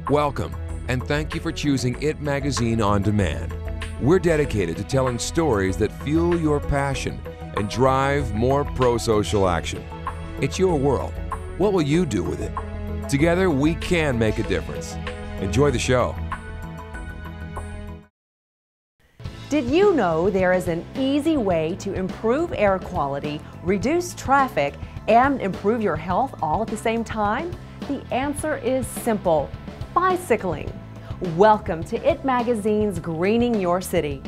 Welcome, and thank you for choosing IT Magazine On Demand. We're dedicated to telling stories that fuel your passion and drive more pro-social action. It's your world. What will you do with it? Together, we can make a difference. Enjoy the show. Did you know there is an easy way to improve air quality, reduce traffic, and improve your health all at the same time? The answer is simple: bicycling. Welcome to IT Magazine's Greening Your City.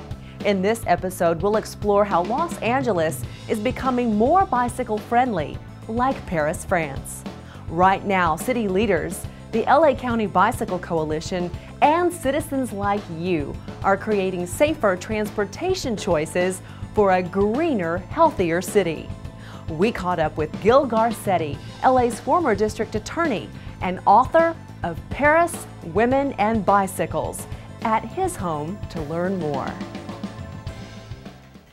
In this episode, we'll explore how Los Angeles is becoming more bicycle friendly, like Paris, France. Right now, city leaders, the LA County Bicycle Coalition, and citizens like you are creating safer transportation choices for a greener, healthier city. We caught up with Gil Garcetti, LA's former district attorney and author of Paris, Women and Bicycles, at his home to learn more.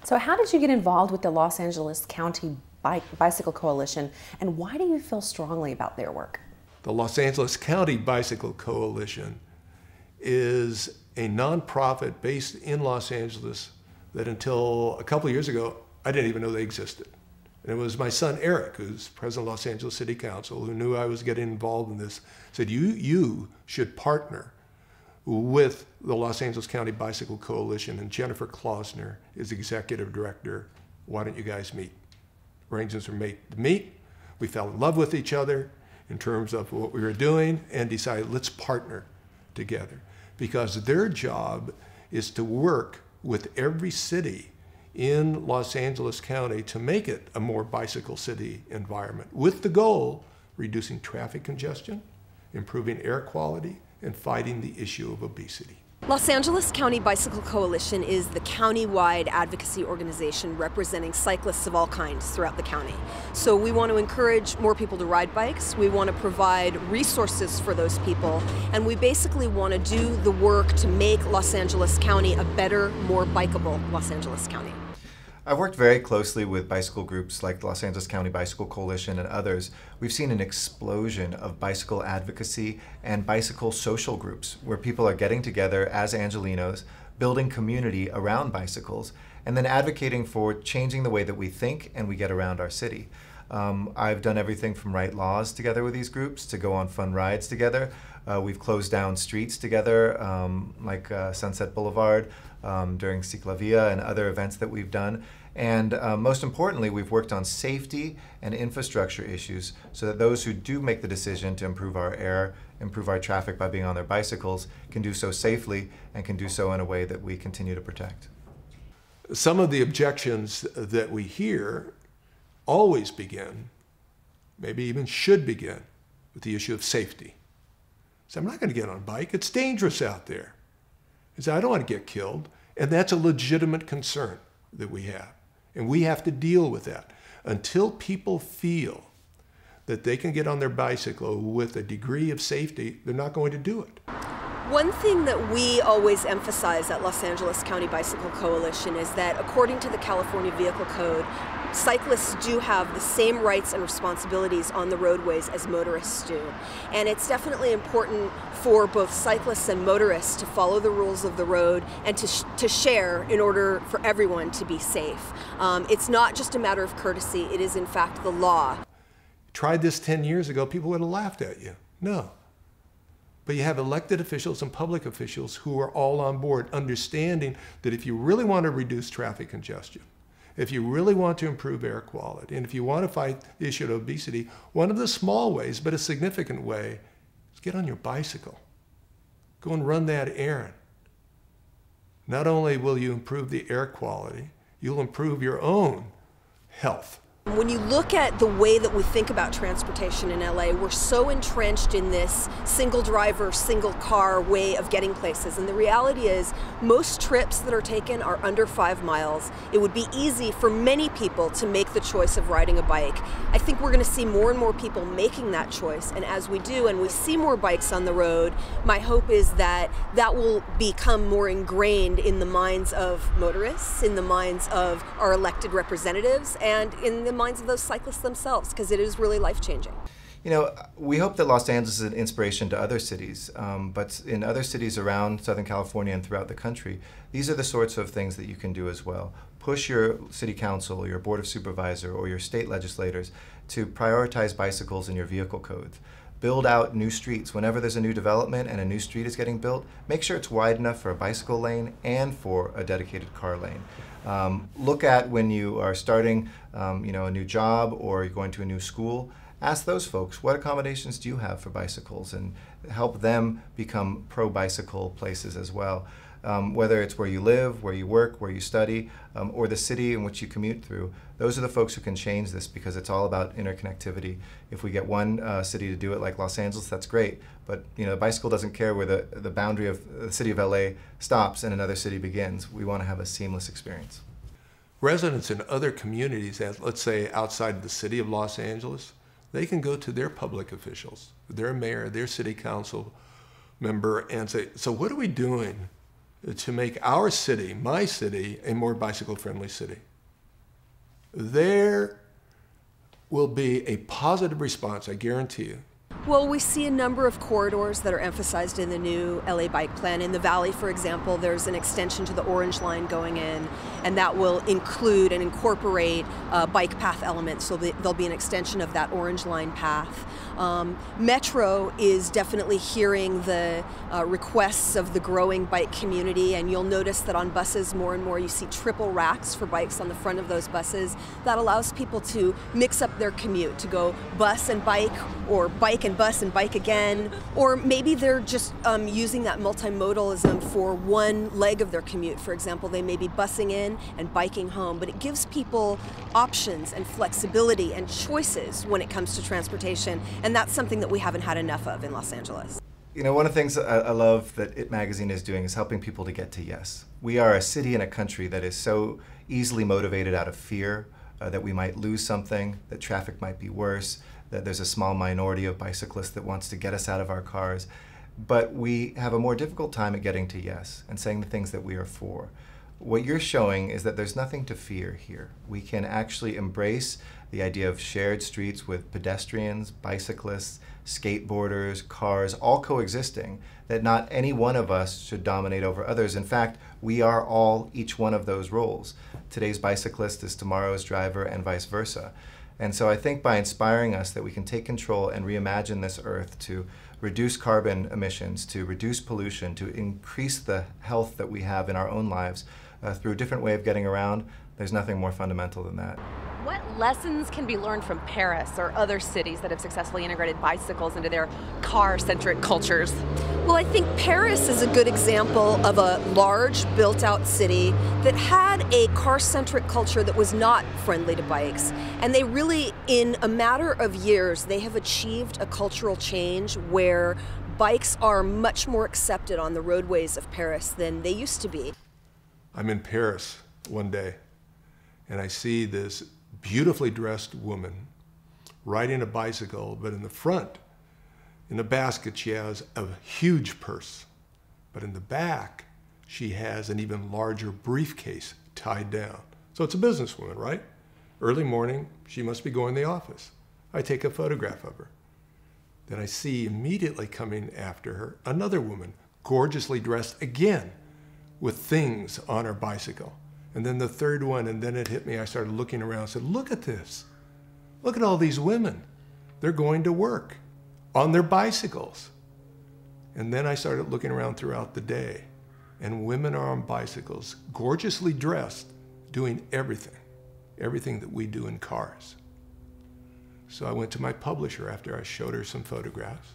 So how did you get involved with the Los Angeles County Bicycle Coalition, and why do you feel strongly about their work? The Los Angeles County Bicycle Coalition is a nonprofit based in Los Angeles that until a couple of years ago, I didn't even know they existed. And it was my son Eric, who's president of Los Angeles City Council, who knew I was getting involved in this, said, you should partner with the Los Angeles County Bicycle Coalition, and Jennifer Klausner is executive director. Why don't you guys meet? Arrangements were made to meet. We fell in love with each other in terms of what we were doing and decided, let's partner together. Because their job is to work with every city in Los Angeles County to make it a more bicycle city environment, with the goal reducing traffic congestion, improving air quality, and fighting the issue of obesity. Los Angeles County Bicycle Coalition is the county-wide advocacy organization representing cyclists of all kinds throughout the county. So we want to encourage more people to ride bikes, we want to provide resources for those people, and we basically want to do the work to make Los Angeles County a better, more bikeable Los Angeles County. I've worked very closely with bicycle groups like the Los Angeles County Bicycle Coalition and others. We've seen an explosion of bicycle advocacy and bicycle social groups where people are getting together as Angelenos, building community around bicycles, and then advocating for changing the way that we think and we get around our city. I've done everything from write laws together with these groups to go on fun rides together. We've closed down streets together, like Sunset Boulevard, during Ciclavia and other events that we've done. And most importantly, we've worked on safety and infrastructure issues so that those who do make the decision to improve our air, improve our traffic by being on their bicycles, can do so safely and can do so in a way that we continue to protect. Some of the objections that we hear always begin, maybe even should begin, with the issue of safety. So I'm not going to get on a bike. It's dangerous out there. I don't want to get killed. And that's a legitimate concern that we have. And we have to deal with that. Until people feel that they can get on their bicycle with a degree of safety, they're not going to do it. One thing that we always emphasize at Los Angeles County Bicycle Coalition is that according to the California Vehicle Code, cyclists do have the same rights and responsibilities on the roadways as motorists do. And it's definitely important for both cyclists and motorists to follow the rules of the road and to share in order for everyone to be safe. It's not just a matter of courtesy, it is in fact the law. Tried this 10 years ago, people would have laughed at you. No. But you have elected officials and public officials who are all on board, understanding that if you really want to reduce traffic congestion, if you really want to improve air quality, and if you want to fight the issue of obesity, one of the small ways, but a significant way, is get on your bicycle. Go and run that errand. Not only will you improve the air quality, you'll improve your own health. When you look at the way that we think about transportation in LA, we're so entrenched in this single driver, single car way of getting places. And the reality is, most trips that are taken are under 5 miles. It would be easy for many people to make the choice of riding a bike. I think we're going to see more and more people making that choice. And as we do, and we see more bikes on the road, my hope is that that will become more ingrained in the minds of motorists, in the minds of our elected representatives, and in the minds of those cyclists themselves, because it is really life-changing. You know, we hope that Los Angeles is an inspiration to other cities, but in other cities around Southern California and throughout the country, these are the sorts of things that you can do as well. Push your city council, your board of supervisor, or your state legislators to prioritize bicycles in your vehicle codes. Build out new streets. Whenever there's a new development and a new street is getting built, make sure it's wide enough for a bicycle lane and for a dedicated car lane. Look at when you are starting a new job or you're going to a new school. Ask those folks, what accommodations do you have for bicycles, and help them become pro-bicycle places as well. Whether it's where you live, where you work, where you study, or the city in which you commute through, those are the folks who can change this, because it's all about interconnectivity. If we get one city to do it like Los Angeles, that's great, but the bicycle doesn't care where the boundary of the city of LA stops and another city begins. We want to have a seamless experience. Residents in other communities, let's say outside the city of Los Angeles, they can go to their public officials, their mayor, their city council member, and say, so what are we doing to make our city, my city, a more bicycle-friendly city? There will be a positive response, I guarantee you. Well, we see a number of corridors that are emphasized in the new LA Bike Plan. In the Valley, for example, there's an extension to the Orange Line going in, and that will include and incorporate bike path elements, so there'll be an extension of that Orange Line path. Metro is definitely hearing the requests of the growing bike community, and you'll notice that on buses more and more you see triple racks for bikes on the front of those buses. That allows people to mix up their commute, to go bus and bike, or bike and bus and bike again, or maybe they're just using that multimodalism for one leg of their commute. For example, they may be busing in and biking home, but it gives people options and flexibility and choices when it comes to transportation, and that's something that we haven't had enough of in Los Angeles. One of the things I love that IT Magazine is doing is helping people to get to yes. We are a city and a country that is so easily motivated out of fear that we might lose something, that traffic might be worse, that there's a small minority of bicyclists that wants to get us out of our cars. But we have a more difficult time at getting to yes and saying the things that we are for. What you're showing is that there's nothing to fear here. We can actually embrace the idea of shared streets with pedestrians, bicyclists, skateboarders, cars, all coexisting, that not any one of us should dominate over others. In fact, we are all each one of those roles. Today's bicyclist is tomorrow's driver, and vice versa. And so I think by inspiring us that we can take control and reimagine this earth to reduce carbon emissions, to reduce pollution, to increase the health that we have in our own lives through a different way of getting around, there's nothing more fundamental than that. What lessons can be learned from Paris or other cities that have successfully integrated bicycles into their car-centric cultures? Well, I think Paris is a good example of a large, built-out city that had a car-centric culture that was not friendly to bikes. And they really, in a matter of years, they have achieved a cultural change where bikes are much more accepted on the roadways of Paris than they used to be. I'm in Paris one day, and I see this beautifully dressed woman riding a bicycle, but in the front, in a basket, she has a huge purse. But in the back, she has an even larger briefcase tied down. So it's a businesswoman, right? Early morning, she must be going to the office. I take a photograph of her. Then I see immediately coming after her another woman, gorgeously dressed again, with things on her bicycle. And then the third one, and then it hit me. I started looking around and said, look at this. Look at all these women. They're going to work on their bicycles. And then I started looking around throughout the day, and women are on bicycles, gorgeously dressed, doing everything that we do in cars. So I went to my publisher after I showed her some photographs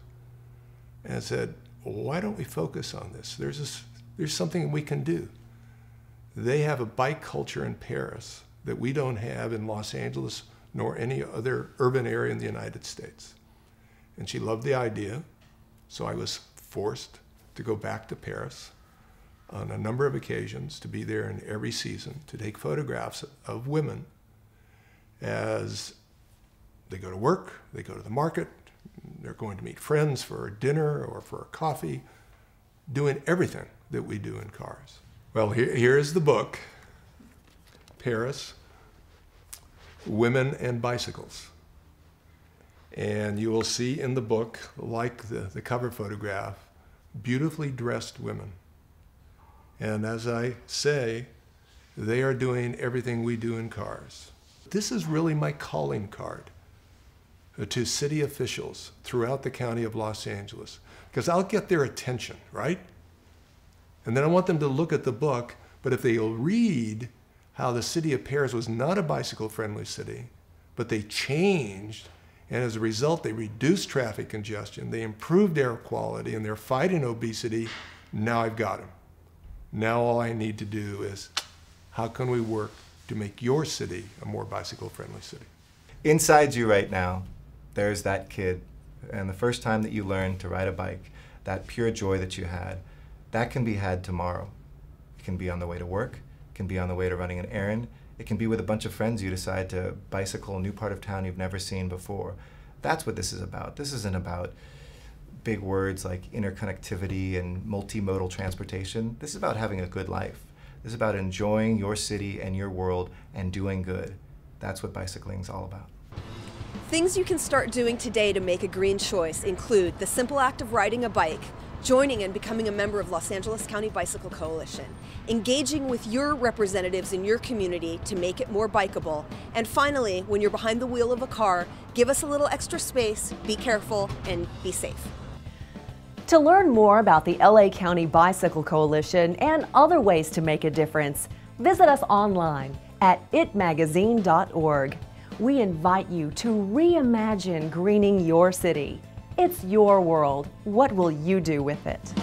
and I said, why don't we focus on this? There's something we can do. They have a bike culture in Paris that we don't have in Los Angeles nor any other urban area in the United States. And she loved the idea, so I was forced to go back to Paris on a number of occasions, to be there in every season, to take photographs of women as they go to work, they go to the market, they're going to meet friends for a dinner or for a coffee, doing everything that we do in cars. Well, here is the book, Paris, Women and Bicycles. And you will see in the book, like the cover photograph, beautifully dressed women. And as I say, they are doing everything we do in cars. This is really my calling card to city officials throughout the county of Los Angeles, because I'll get their attention, right? And then I want them to look at the book, but if they'll read how the city of Paris was not a bicycle-friendly city, but they changed, and as a result, they reduced traffic congestion, they improved air quality, and they're fighting obesity, now I've got them. Now all I need to do is, how can we work to make your city a more bicycle-friendly city? Inside you right now, there's that kid, and the first time that you learned to ride a bike, that pure joy that you had, that can be had tomorrow. It can be on the way to work, it can be on the way to running an errand, it can be with a bunch of friends you decide to bicycle a new part of town you've never seen before. That's what this is about. This isn't about big words like interconnectivity and multimodal transportation. This is about having a good life. This is about enjoying your city and your world and doing good. That's what bicycling is all about. Things you can start doing today to make a green choice include the simple act of riding a bike, joining and becoming a member of Los Angeles County Bicycle Coalition, engaging with your representatives in your community to make it more bikeable, and finally, when you're behind the wheel of a car, give us a little extra space, be careful, and be safe. To learn more about the LA County Bicycle Coalition and other ways to make a difference, visit us online at itmagazine.org. We invite you to reimagine greening your city. It's your world. What will you do with it?